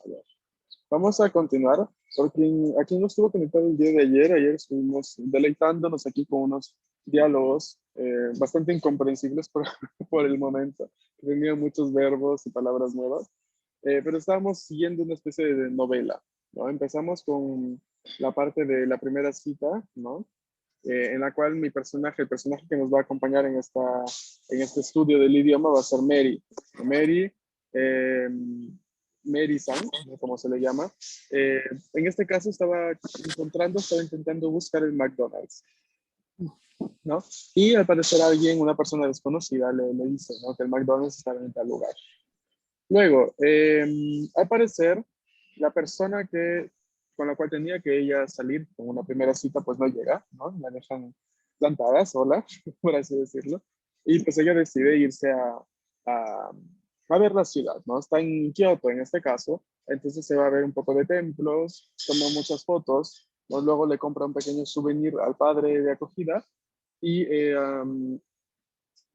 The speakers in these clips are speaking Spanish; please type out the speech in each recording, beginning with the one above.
A ver, vamos a continuar, porque aquí no estuvo conectado el día de ayer. Ayer estuvimos deleitándonos aquí con unos diálogos bastante incomprensibles por, por el momento. Tenían muchos verbos y palabras nuevas, pero estábamos siguiendo una especie de novela, ¿no? Empezamos con la parte de la primera cita, ¿no? En la cual mi personaje, el personaje que nos va a acompañar en este estudio del idioma va a ser Mary. Mary, eh, Mary-san, ¿no? Como se le llama. Eh, en este caso estaba intentando buscar el McDonald's, ¿no? Y al parecer alguien, una persona desconocida, le dice, ¿no? Que el McDonald's está en tal lugar. Luego, al parecer, la persona con la cual tenía que ella salir con una primera cita, pues no llega, ¿no? La dejan plantada sola, por así decirlo. Y pues ella decide irse a, a ver la ciudad, ¿no? Está en Kioto en este caso, entonces se va a ver un poco de templos, toma muchas fotos, ¿no? Luego le compra un pequeño souvenir al padre de acogida y,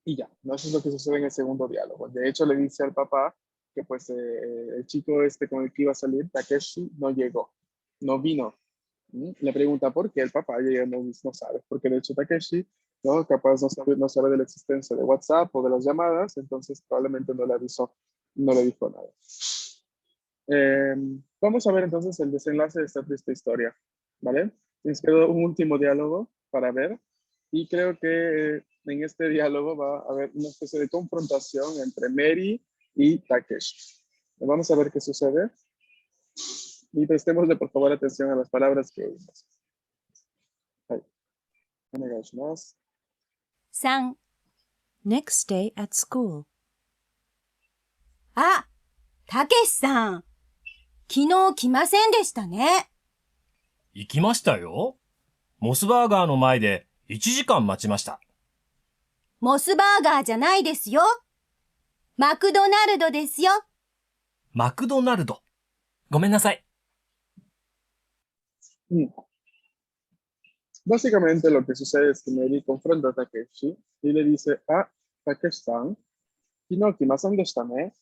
y ya, ¿no? Eso es lo que sucede en el segundo diálogo. De hecho, le dice al papá que pues el chico este con el que iba a salir, Takeshi, no llegó, no vino. ¿Mm? Le pregunta por qué el papá y ella no sabe, porque de hecho Takeshi, ¿no? Capaz no sabe de la existencia de WhatsApp o de las llamadas, entonces probablemente no le avisó, no le dijo nada. Eh, Vamos a ver entonces el desenlace de esta triste historia, ¿vale? Les quedó un último diálogo para ver y creo que en este diálogo va a haber una especie de confrontación entre Mary y Takeshi. Vamos a ver qué sucede y prestémosle por favor atención a las palabras que oímos. はい、お願いします。3. Next day at school. あ、たけしさん。昨日来ませんでしたね。行きましたよ。モスバーガーの前で1時間待ちました。モスバーガーじゃないですよ。マクドナルドですよ。マクドナルド。ごめんなさい。Básicamente lo que sucede es que Mary confronta a Takeshi y le dice, ah, Takeshi-san, kino kimasen deshita ne.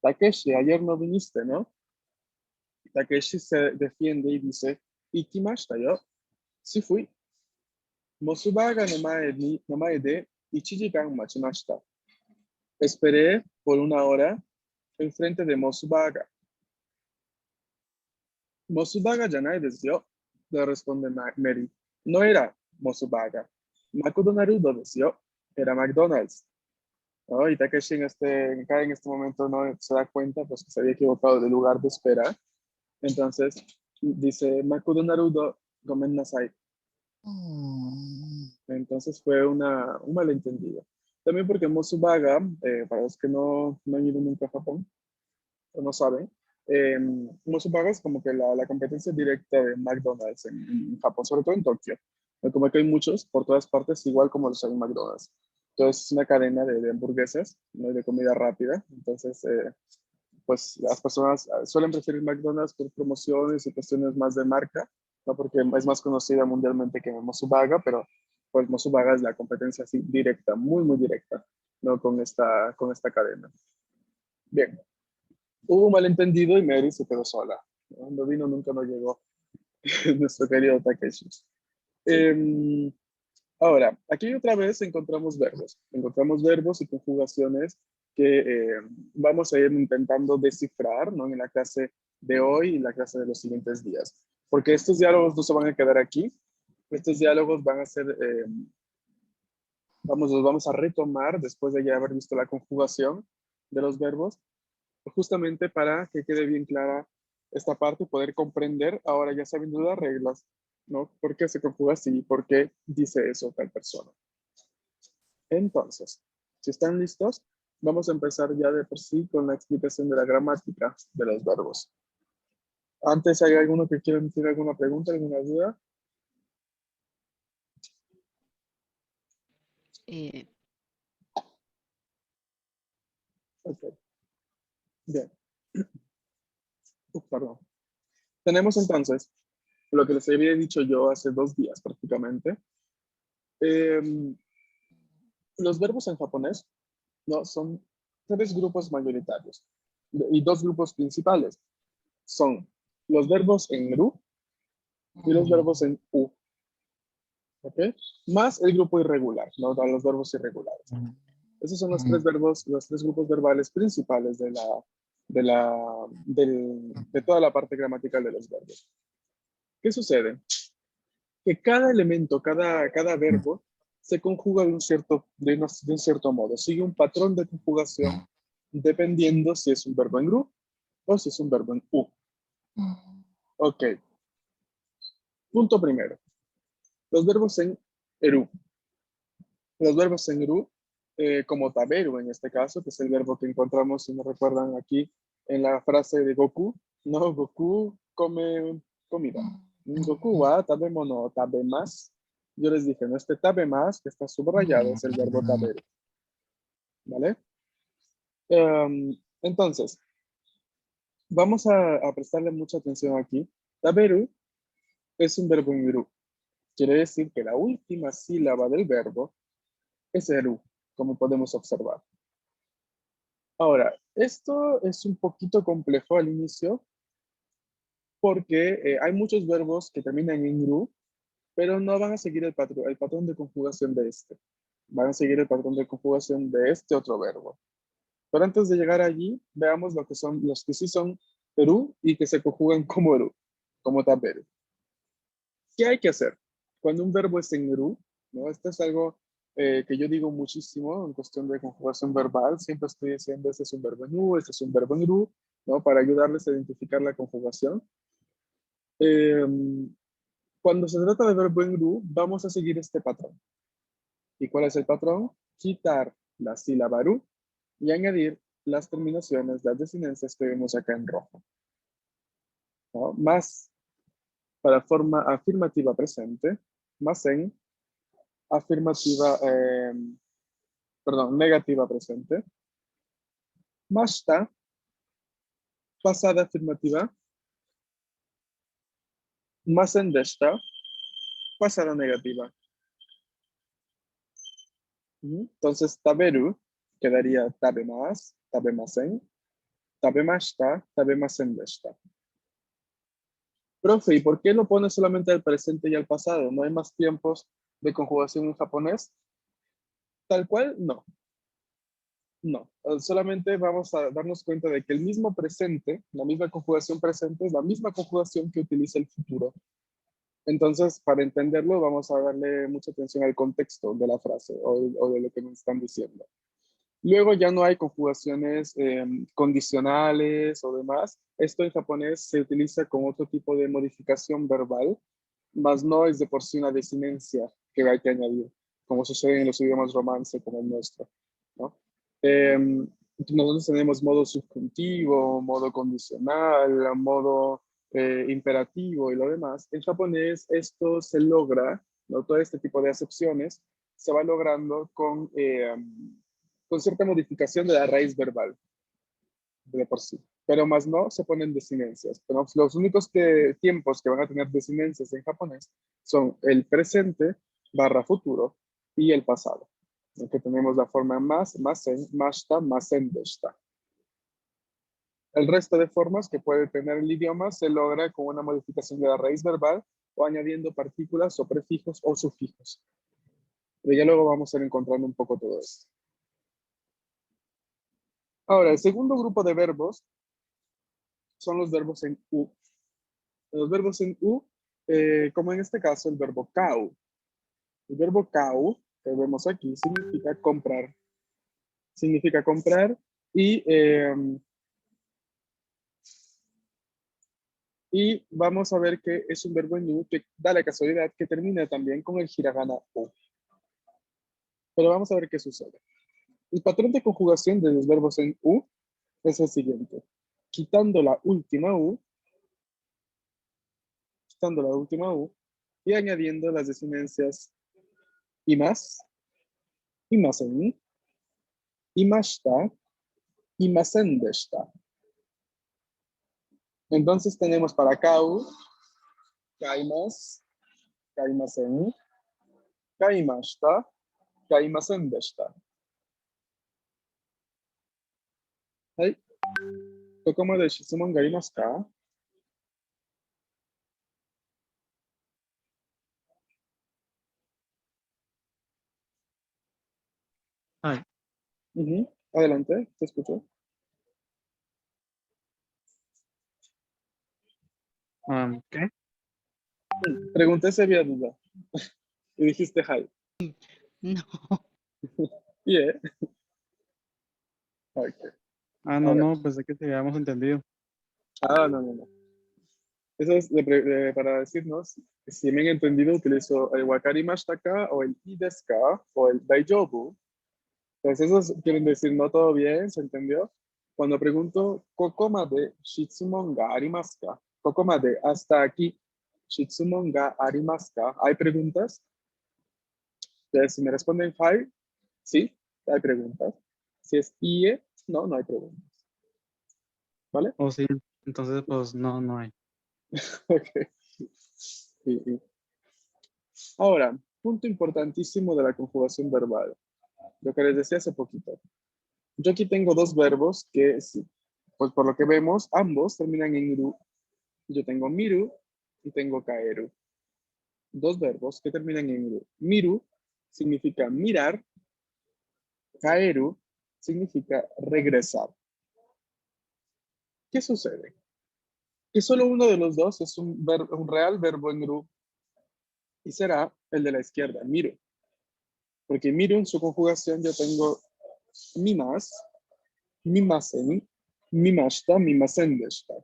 Takeshi, ayer no viniste, ¿no? Takeshi se defiende y dice, ikimashita yo, sí fui. Mosubaga no mae de 1 時間 machimashita. Esperé por 1 hora enfrente de Mosubaga. Mosubaga janai desu yo, le responde Mary. No era Mosubaga. McDonald's desu yo, era McDonald's. ¿No? Y Takeshi cae en este momento no se da cuenta pues que se había equivocado de lugar de espera. Entonces dice, McDonald's gomen nasai. Entonces fue un malentendido. También porque Mosubaga, para los que no han ido nunca a Japón o no saben, Mosubaga es como que la competencia directa de McDonald's en Japón, sobre todo en Tokio. Como que hay muchos por todas partes, igual como los hay en McDonald's. Entonces es una cadena de hamburguesas, ¿no? De comida rápida. Entonces, pues las personas suelen preferir McDonald's por promociones y cuestiones más de marca, ¿no? Porque es más conocida mundialmente que Mosubaga, pero pues Mosubaga es la competencia así directa, muy, muy directa, ¿no? Con esta cadena. Bien, hubo un malentendido y Mary se quedó sola. Cuando vino nunca nos llegó nuestro querido Takeshi. Ahora, aquí otra vez encontramos verbos y conjugaciones que vamos a ir intentando descifrar, ¿no? En la clase de hoy y la clase de los siguientes días. Porque estos diálogos no se van a quedar aquí. Estos diálogos van a ser, los vamos a retomar después de ya haber visto la conjugación de los verbos, justamente para que quede bien clara esta parte y poder comprender, ahora ya sabiendo las reglas, ¿no? ¿Por qué se conjuga así? ¿Por qué dice eso tal persona? Entonces, si están listos, vamos a empezar ya de por sí con la explicación de la gramática de los verbos. Antes, ¿hay alguno que quiera decir alguna pregunta, alguna duda? Ok, bien. Perdón. Tenemos entonces lo que les había dicho yo hace 2 días prácticamente. Los verbos en japonés, ¿no? Son 3 grupos mayoritarios y 2 grupos principales. son los verbos en ru y los verbos en u. ¿Ok? Más el grupo irregular, ¿no? Los verbos irregulares. Esos son los tres verbos, los tres grupos verbales principales de toda la parte gramatical de los verbos. ¿Qué sucede? Que cada elemento, cada verbo, se conjuga de un cierto modo. Sigue un patrón de conjugación dependiendo si es un verbo en ru o si es un verbo en u. Ok. Punto primero. Los verbos en eru. Los verbos en eru, como taberu en este caso, que es el verbo que encontramos, si me recuerdan aquí, en la frase de Goku. No, Goku come comida. Goku wa tabemono tabemas. Yo les dije, no, este tabemas, que está subrayado, es el verbo taberu. ¿Vale? Entonces, vamos a prestarle mucha atención aquí. Taberu es un verbo en eru. Quiere decir que la última sílaba del verbo es eru, como podemos observar. Ahora, esto es un poquito complejo al inicio porque hay muchos verbos que terminan en ru, pero no van a seguir el patrón de conjugación de este. Van a seguir el patrón de conjugación de este otro verbo. Pero antes de llegar allí, veamos lo que son los que sí son eru y que se conjugan como eru, como taberu. ¿Qué hay que hacer? Cuando un verbo es en eru, ¿no? Esto es algo que yo digo muchísimo en cuestión de conjugación verbal. Siempre estoy diciendo, este es un verbo en u, este es un verbo en eru, ¿no? Para ayudarles a identificar la conjugación. Cuando se trata de verbo en ru, vamos a seguir este patrón. ¿Y cuál es el patrón? Quitar la sílaba ru y añadir las terminaciones, las desinencias que vemos acá en rojo, ¿no? Más para forma afirmativa presente, más en afirmativa, negativa presente, más está pasada afirmativa, más en desta, pasada negativa. Entonces, taberu quedaría tabe más en, tabe mashta, tabe en desta. Profe, ¿y por qué lo pone solamente al presente y al pasado? ¿No hay más tiempos de conjugación en japonés? Tal cual, no. No, solamente vamos a darnos cuenta de que el mismo presente, la misma conjugación presente, es la misma conjugación que utiliza el futuro. Entonces, para entenderlo, vamos a darle mucha atención al contexto de la frase o de lo que nos están diciendo. Luego ya no hay conjugaciones condicionales o demás. Esto en japonés se utiliza con otro tipo de modificación verbal, más no es de por sí una desinencia que hay que añadir, como sucede en los idiomas romance como el nuestro, ¿no? Nosotros tenemos modo subjuntivo, modo condicional, modo imperativo y lo demás. En japonés esto se logra, ¿no? Todo este tipo de acepciones se va logrando con cierta modificación de la raíz verbal de por sí, pero más no se ponen desinencias. Pero los únicos tiempos que van a tener desinencias en japonés son el presente barra futuro y el pasado, en que tenemos la forma más en, mashta, en deshita. El resto de formas que puede tener el idioma se logra con una modificación de la raíz verbal o añadiendo partículas o prefijos o sufijos. Pero ya luego vamos a ir encontrando un poco todo esto. Ahora, el segundo grupo de verbos son los verbos en U. Los verbos en U, como en este caso el verbo kau. El verbo kau, que vemos aquí, significa comprar. Significa comprar y vamos a ver que es un verbo en U que da la casualidad que termina también con el hiragana U. Pero vamos a ver qué sucede. El patrón de conjugación de los verbos en U es el siguiente. Quitando la última U y añadiendo las desinencias imas, imasen, imashita, imasen deshita. Entonces tenemos para kau, kaimas, kaimasen, kaimashita, kaimasen deshita. ¿Hay? ¿Cómo de Shizumon ga arimasu ka? Ujú. Adelante, te escucho. ¿Qué? Pregunté si había duda y dijiste hi. No. Yeah. Ok. Ah, A no, ver. no, pensé que te habíamos entendido. Ah, no, no, no. Eso es para decirnos, si me han entendido, utilizo el wakarimashita ka o el i desu ka o el daijoubu. Entonces, esos quieren decir no todo bien, ¿se entendió? Cuando pregunto, ¿koko made shitsumon ga arimasu ka? ¿Koko made hasta aquí shitsumon ga arimasu ka? ¿Hay preguntas? Entonces, si me responden hi, sí, hay preguntas. Si es ie, no, no hay preguntas. ¿Vale? Oh, sí, entonces pues no, no hay. Ok. Sí. Ahora, punto importantísimo de la conjugación verbal. Lo que les decía hace poquito. Yo aquí tengo dos verbos que, sí, pues por lo que vemos, ambos terminan en ru. Yo tengo miru y tengo kaeru. Dos verbos que terminan en ru. Miru significa mirar, kaeru significa regresar. ¿Qué sucede? Que solo uno de los dos es un real verbo en ru y será el de la izquierda, miru. Porque miru en su conjugación yo tengo mimas, mimasen, mimashita, mimasen deshita.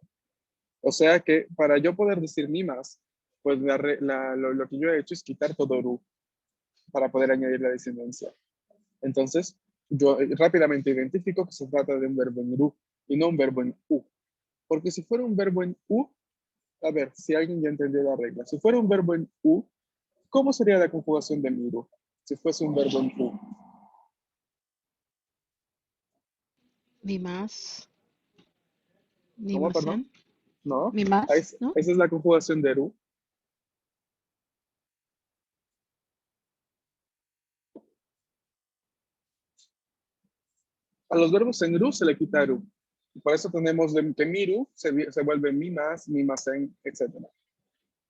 O sea que para yo poder decir mimas, pues lo que yo he hecho es quitar todo ru para poder añadir la descendencia. Entonces, yo rápidamente identifico que se trata de un verbo en ru y no un verbo en u. Porque si fuera un verbo en u, a ver, si alguien ya entendió la regla, si fuera un verbo en u, ¿cómo sería la conjugación de miru? Si fuese un verbo en u. Mi más. Ni ¿Cómo, más perdón? No, Mi más, ¿no? esa es la conjugación de ru. A los verbos en ru se le quita ru. Por eso tenemos que miru se vuelve mi más en, etc.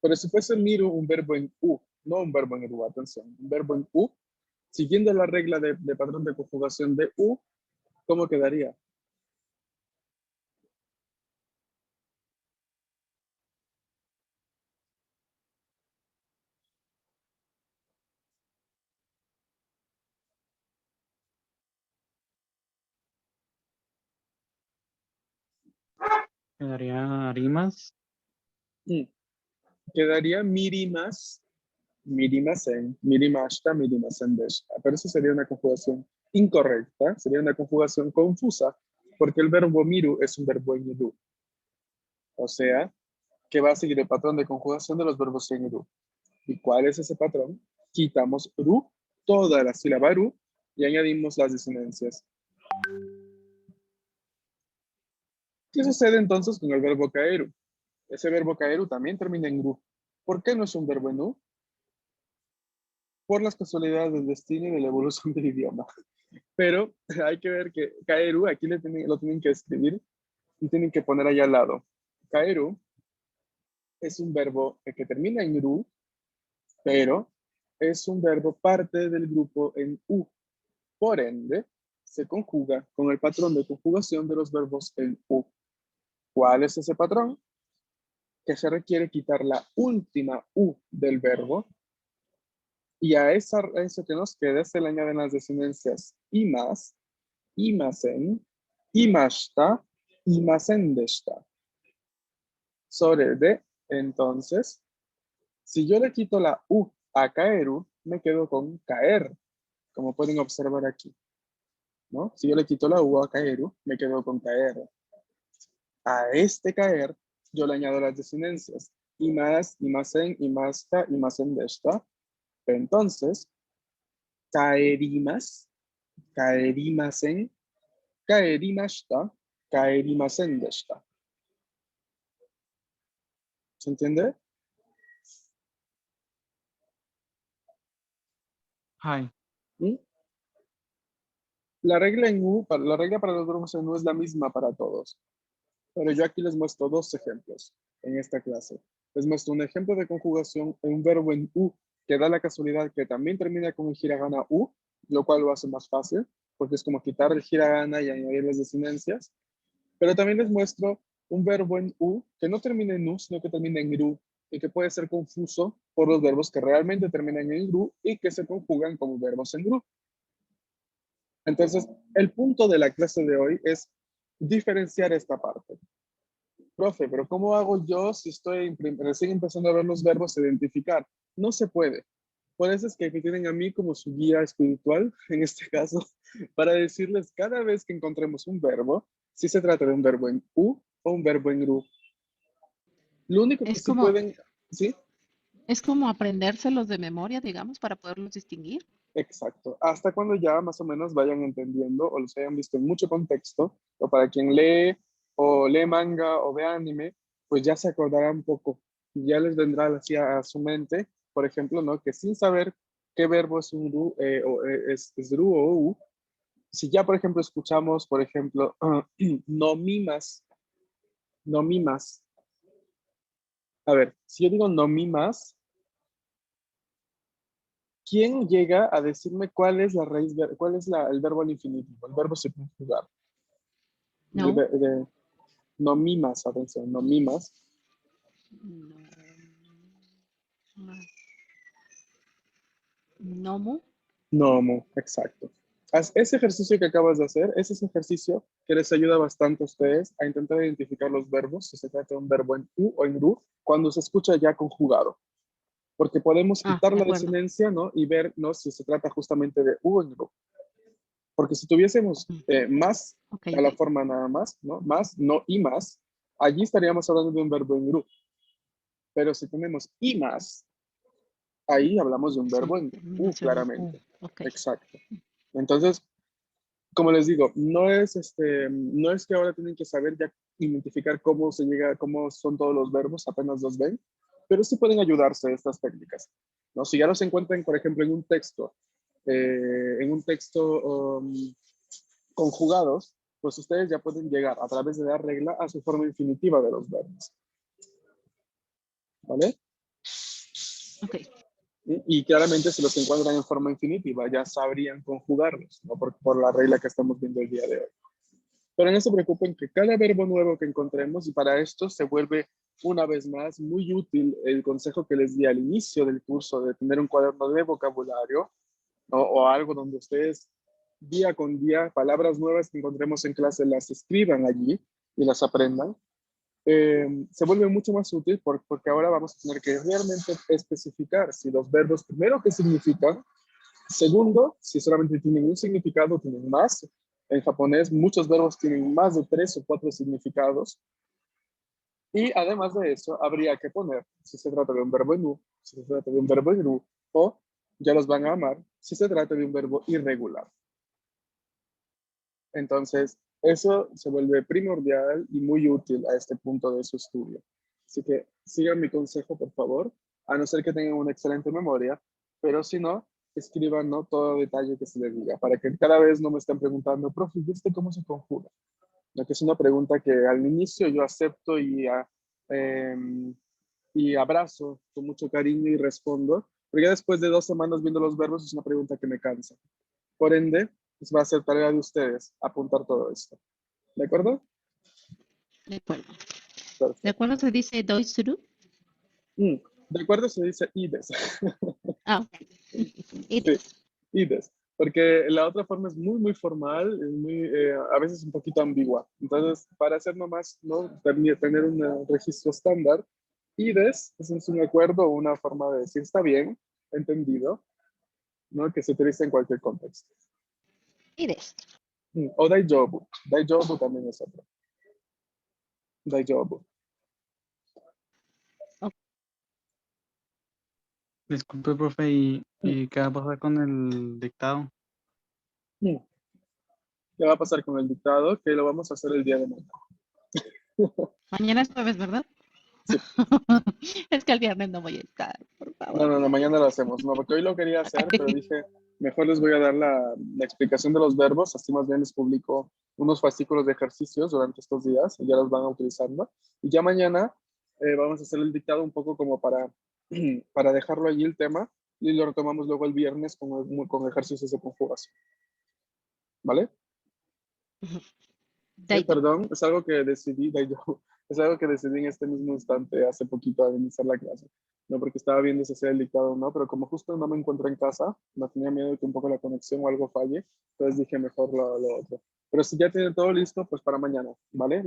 Pero si fuese miru un verbo en u, no un verbo en ru, atención, un verbo en u, siguiendo la regla de patrón de conjugación de u, ¿cómo quedaría? Quedaría rimas. Mm, Quedaría mirimas, mirimasen, mirimashita, mirimasen deshita. Pero eso sería una conjugación incorrecta, sería una conjugación confusa, porque el verbo miru es un verbo en ru. O sea, que va a seguir el patrón de conjugación de los verbos en ru. ¿Y cuál es ese patrón? Quitamos ru, toda la sílaba ru, y añadimos las disinencias. ¿Qué sucede entonces con el verbo caeru? Ese verbo caeru también termina en ru. ¿Por qué no es un verbo en u? Por las casualidades del destino y de la evolución del idioma. Pero hay que ver que caeru, aquí lo tienen que escribir y tienen que poner allá al lado. Caeru es un verbo que termina en ru, pero es un verbo parte del grupo en u. Por ende, se conjuga con el patrón de conjugación de los verbos en u. ¿Cuál es ese patrón? Que se requiere quitar la última u del verbo y a eso que nos queda se le añaden las desinencias imas, imasen, imashita, imasen deshita. Sobre de, entonces, si yo le quito la u a caeru, me quedo con caer, como pueden observar aquí, ¿no? Si yo le quito la u a caeru, me quedo con caer. A este caer, yo le añado las desinencias. Imas, imasen, imasta, imasen deshita. Entonces, caerimas, caerimasen, caerimashita, caerimasen deshita. ¿Se entiende? Hi. ¿Mm? La regla la regla para los verbos en U es la misma para todos. Pero yo aquí les muestro dos ejemplos en esta clase. Les muestro un ejemplo de conjugación en un verbo en U que da la casualidad que también termina con el hiragana U, lo cual lo hace más fácil. porque es como quitar el hiragana y añadir las desinencias. Pero también les muestro un verbo en U que no termina en U, sino que termina en GRU, y que puede ser confuso por los verbos que realmente terminan en GRU y que se conjugan como verbos en GRU. Entonces, el punto de la clase de hoy es diferenciar esta parte. Profe, pero ¿cómo hago yo si estoy recién empezando a ver los verbos a identificar? No se puede. Por eso es que aquí tienen a mí como su guía espiritual, en este caso, para decirles cada vez que encontremos un verbo, si se trata de un verbo en U o un verbo en GRU. Lo único que Es sí como, pueden, ¿sí? es como aprendérselos de memoria, digamos, para poderlos distinguir. Exacto. Hasta cuando ya más o menos vayan entendiendo o los hayan visto en mucho contexto, o para quien lee o lee manga o ve anime, pues ya se acordará un poco y ya les vendrá así a su mente, por ejemplo, ¿no? Que sin saber qué verbo es un ru, es ru o u, si ya, por ejemplo, escuchamos, por ejemplo, no mimas, no mimas. A ver, si yo digo no mimas, ¿quién llega a decirme cuál es la raíz, cuál es el verbo al infinitivo, el verbo subjuntivar? No. No mimas, atención, no mimas. No. Nomu. No, exacto. Haz ese ejercicio que acabas de hacer, ese es un ejercicio que les ayuda bastante a ustedes a intentar identificar los verbos, si se trata de un verbo en U o en RU, cuando se escucha ya conjugado. Porque podemos quitar De la acuerdo. desinencia, ¿no? Y ver, ¿no? Si se trata justamente de U o en RU. Porque si tuviésemos más Ok, a la ok. forma nada más, ¿no? Más, no y más, allí estaríamos hablando de un verbo en RU. Pero si tenemos y más, ahí hablamos de un Sí, verbo en U, terminación en U. claramente. Ok. Exacto. Entonces, como les digo, no es que ahora tienen que saber ya identificar cómo se llega, cómo son todos los verbos, apenas los ven, pero sí pueden ayudarse de estas técnicas, ¿no? Si ya los encuentran, por ejemplo, en un texto conjugados, pues ustedes ya pueden llegar a través de la regla a su forma infinitiva de los verbos, ¿vale? Ok. Y claramente si los encuentran en forma infinitiva, ya sabrían conjugarlos, ¿no? Por la regla que estamos viendo el día de hoy. Pero no se preocupen que cada verbo nuevo que encontremos, y para esto se vuelve una vez más muy útil el consejo que les di al inicio del curso de tener un cuaderno de vocabulario, ¿no? O algo donde ustedes día con día, palabras nuevas que encontremos en clase las escriban allí y las aprendan. Se vuelve mucho más útil porque ahora vamos a tener que realmente especificar si los verbos, primero, qué significan, segundo, si solamente tienen un significado, tienen más. En japonés, muchos verbos tienen más de 3 o 4 significados. Y además de eso, habría que poner si se trata de un verbo en U, si se trata de un verbo en RU, o ya los van a amar si se trata de un verbo irregular. Entonces, eso se vuelve primordial y muy útil a este punto de su estudio. Así que sigan mi consejo, por favor, a no ser que tengan una excelente memoria, pero si no, escriban, ¿no?, todo detalle que se les diga, para que cada vez no me estén preguntando, profe, ¿viste cómo se conjuga? ¿No? Que es una pregunta que al inicio yo acepto y abrazo con mucho cariño y respondo, pero ya después de 2 semanas viendo los verbos es una pregunta que me cansa. Por ende, pues va a ser tarea de ustedes apuntar todo esto. ¿De acuerdo? De acuerdo. ¿De Perfecto. acuerdo se dice doisuru? De acuerdo se dice IDES. Ah, ok. Sí, IDES. Porque la otra forma es muy, muy formal, es a veces un poquito ambigua. Entonces, para hacer nomás, ¿no?, tener un registro estándar, IDES es un acuerdo o una forma de decir está bien, entendido, ¿no?, que se utiliza en cualquier contexto. Ides. O daijoubu. Daijoubu también es otro. Daijoubu. Disculpe, profe, ¿y qué va a pasar con el dictado? ¿Qué va a pasar con el dictado? Que lo vamos a hacer el día de mañana. Mañana es jueves, ¿verdad? Sí. Es que el viernes no voy a estar, por favor. No, mañana lo hacemos. No, porque hoy lo quería hacer, pero dije, mejor les voy a dar la explicación de los verbos, así más bien les publico unos fascículos de ejercicios durante estos días y ya los van utilizando. Y ya mañana vamos a hacer el dictado un poco como para dejarlo allí el tema y lo retomamos luego el viernes con ejercicios de conjugación. ¿vale? Daito. Perdón, es algo que decidí, es algo que decidí en este mismo instante, hace poquito al iniciar la clase. No porque estaba viendo si hacía el dictado o no, pero como justo no me encuentro en casa, no tenía miedo de que un poco la conexión o algo falle, entonces dije mejor lo otro. Pero si ya tienen todo listo, pues para mañana, ¿vale?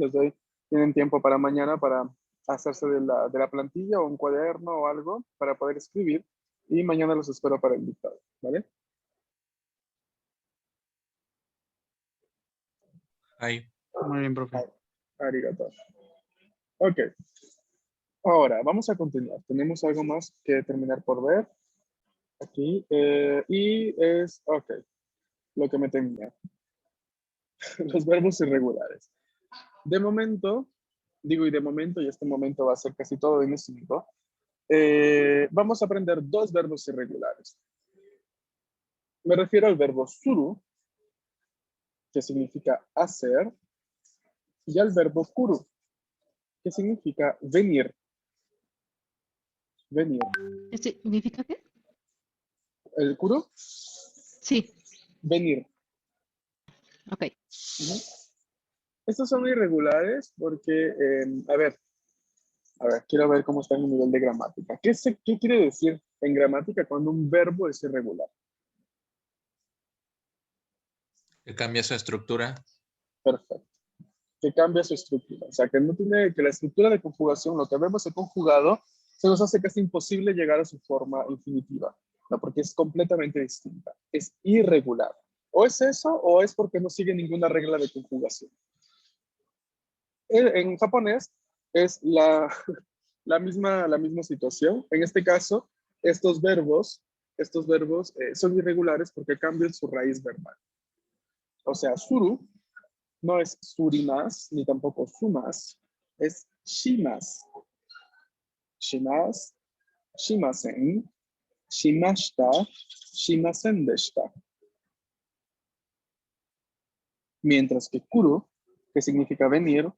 Tienen tiempo para mañana para hacerse de la plantilla o un cuaderno o algo para poder escribir y mañana los espero para el dictado, ¿vale? Ahí. Muy bien, profe. Arigato. Ok. Ahora, vamos a continuar. Tenemos algo más que terminar por ver aquí. Y es, ok, lo que me tenía. Los verbos irregulares. De momento, digo y de momento, y este momento va a ser casi todo en N5, vamos a aprender dos verbos irregulares. Me refiero al verbo suru, que significa hacer, y al verbo kuru, que significa venir. Venir. ¿Significa qué? El kuru, Sí, venir. ok. Ujú. Estos son irregulares porque, a ver, quiero ver cómo está en el nivel de gramática. ¿Qué quiere decir en gramática cuando un verbo es irregular? Que cambia su estructura. Perfecto. Que cambia su estructura. O sea, que no tiene, que la estructura de conjugación, lo que vemos en conjugado, se nos hace casi imposible llegar a su forma infinitiva, ¿no? Porque es completamente distinta. Es irregular. O es eso, o es porque no sigue ninguna regla de conjugación. En japonés es la misma situación. En este caso, estos verbos son irregulares porque cambian su raíz verbal. O sea, suru no es surimas, ni tampoco sumas, es shimas. Shimas, shimasen, shimashita, shimasen deshita. Mientras que kuru, que significa venir,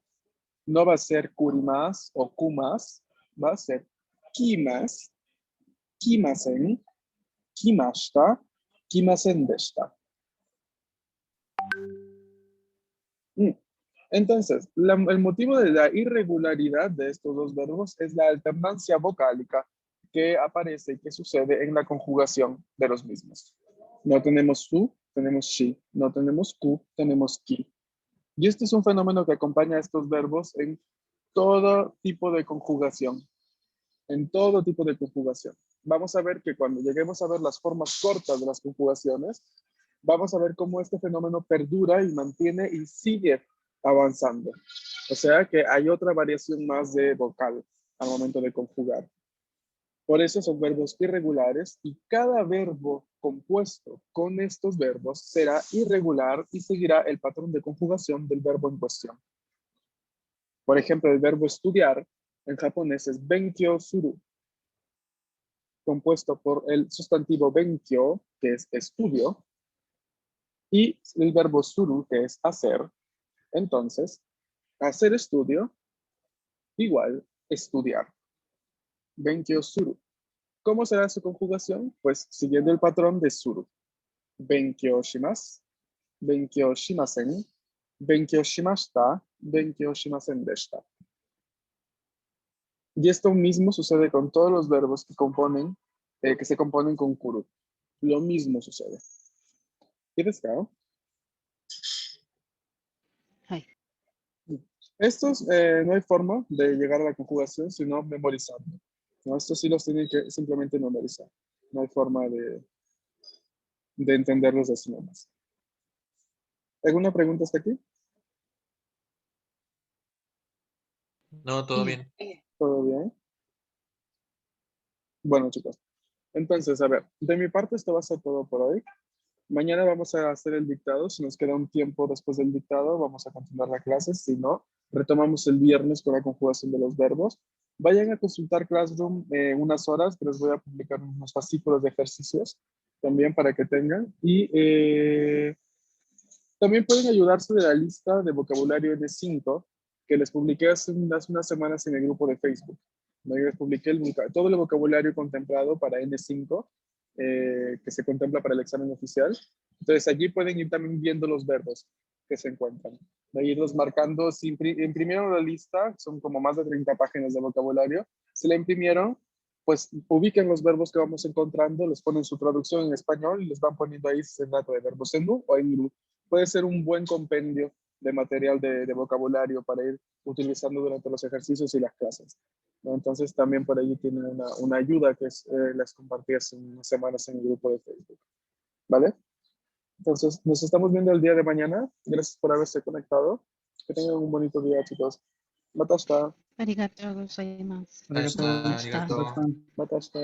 no va a ser kurimas o kumas, va a ser kimas, kimasen, kimashita, kimasen deshita. Entonces, el motivo de la irregularidad de estos dos verbos es la alternancia vocálica que aparece y que sucede en la conjugación de los mismos. No tenemos su, tenemos shi. No tenemos ku, tenemos ki. Y este es un fenómeno que acompaña a estos verbos en todo tipo de conjugación. En todo tipo de conjugación. Vamos a ver que cuando lleguemos a ver las formas cortas de las conjugaciones, vamos a ver cómo este fenómeno perdura y mantiene y sigue avanzando. O sea que hay otra variación más de vocal al momento de conjugar. Por eso son verbos irregulares y cada verbo compuesto con estos verbos será irregular y seguirá el patrón de conjugación del verbo en cuestión. Por ejemplo, el verbo estudiar en japonés es benkyou suru, compuesto por el sustantivo benkyou, que es estudio, y el verbo suru, que es hacer. Entonces, hacer estudio igual estudiar. Benkyou suru. ¿Cómo será su conjugación? Pues siguiendo el patrón de suru. Benkyou shimasu, benkyou shimasen, benkyou shimashita, benkyou shimasen deshita. Y esto mismo sucede con todos los verbos que se componen con kuru. Lo mismo sucede. ¿Quieres, Kao? Ay. Estos no hay forma de llegar a la conjugación sino memorizando. ¿No? Estos sí los tienen que simplemente memorizar. No hay forma de entenderlos así nomás. ¿Alguna pregunta hasta aquí? No, todo bien. ¿Todo bien? Bueno, chicos. Entonces, a ver, de mi parte esto va a ser todo por hoy. Mañana vamos a hacer el dictado. Si nos queda un tiempo después del dictado, vamos a continuar la clase. Si no, retomamos el viernes con la conjugación de los verbos. Vayan a consultar Classroom unas horas, que les voy a publicar unos fascículos de ejercicios también para que tengan. Y también pueden ayudarse de la lista de vocabulario N5 que les publiqué hace unas semanas en el grupo de Facebook. ¿No? Yo les publiqué todo el vocabulario contemplado para N5 que se contempla para el examen oficial. Entonces allí pueden ir también viendo los verbos que se encuentran. De irlos marcando, si imprimieron la lista, son como más de 30 páginas de vocabulario, si la imprimieron, pues ubiquen los verbos que vamos encontrando, les ponen su traducción en español y les van poniendo ahí si se trata de verbos en nu o en gru. Puede ser un buen compendio de material de vocabulario para ir utilizando durante los ejercicios y las clases, ¿no? Entonces también por ahí tienen una ayuda que les compartí hace unas semanas en el grupo de Facebook, ¿vale? Entonces nos estamos viendo el día de mañana. Gracias por haberse conectado. Que tengan un bonito día, chicos. Matashita. Arigatou gozaimasu. Ahí está, Arigato. arigato. Arigato. Matashita.